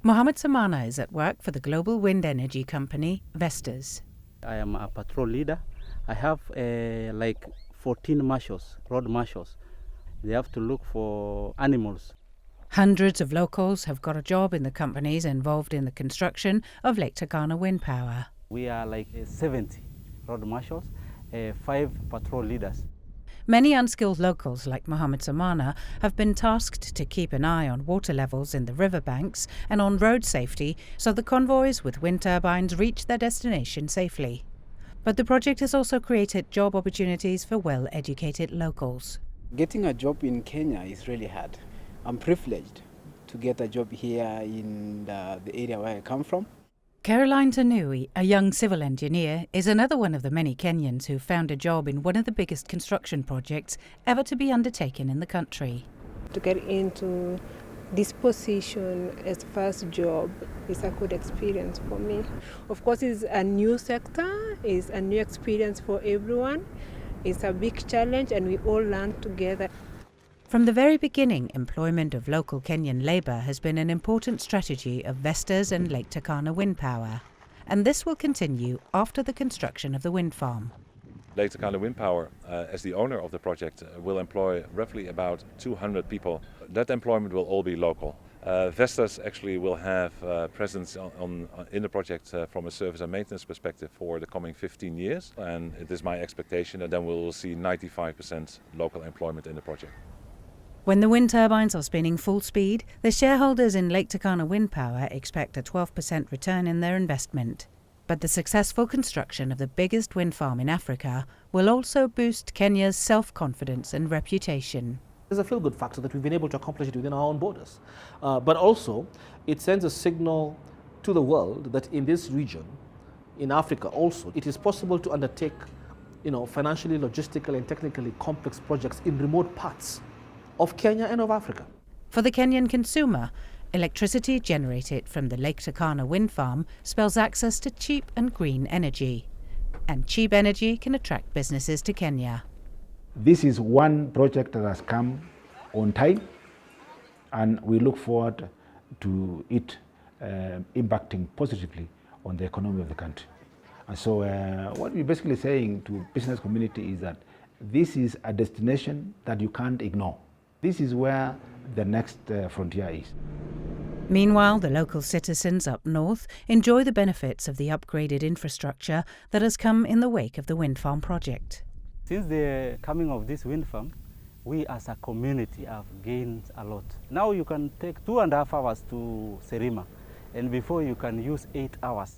Mohammed Samana is at work for the global wind energy company Vestas. I am a patrol leader. I have like 14 marshals, road marshals. They have to look for animals. Hundreds of locals have got a job in the companies involved in the construction of Lake Turkana wind power. We are like 70 road marshals, 5 patrol leaders. Many unskilled locals like Mohammed Samana have been tasked to keep an eye on water levels in the riverbanks and on road safety so the convoys with wind turbines reach their destination safely. But the project has also created job opportunities for well-educated locals. Getting a job in Kenya is really hard. I'm privileged to get a job here in the area where I come from. Caroline Tanui, a young civil engineer, is another one of the many Kenyans who found a job in one of the biggest construction projects ever to be undertaken in the country. To get into this position as first job is a good experience for me. Of course, it's a new sector, it's a new experience for everyone. It's a big challenge and we all learn together. From the very beginning, employment of local Kenyan labour has been an important strategy of Vestas and Lake Turkana wind power, and this will continue after the construction of the wind farm. Lake Turkana Wind Power, as the owner of the project, will employ roughly about 200 people. That employment will all be local. Vestas actually will have presence in the project from a service and maintenance perspective for the coming 15 years, and it is my expectation that then we will see 95% local employment in the project. When the wind turbines are spinning full speed, the shareholders in Lake Turkana Wind Power expect a 12% return in their investment. But the successful construction of the biggest wind farm in Africa will also boost Kenya's self-confidence and reputation. There's a feel-good factor that we've been able to accomplish it within our own borders. But also, it sends a signal to the world that in this region, in Africa also, it is possible to undertake financially, logistically and technically complex projects in remote parts of Kenya and of Africa. For the Kenyan consumer, electricity generated from the Lake Turkana wind farm spells access to cheap and green energy. And cheap energy can attract businesses to Kenya. This is one project that has come on time, and we look forward to it impacting positively on the economy of the country. And so what we're basically saying to business community is that this is a destination that you can't ignore. This is where the next frontier is. Meanwhile, the local citizens up north enjoy the benefits of the upgraded infrastructure that has come in the wake of the wind farm project. Since the coming of this wind farm, we as a community have gained a lot. Now you can take 2.5 hours to Serima, and before you can use 8 hours.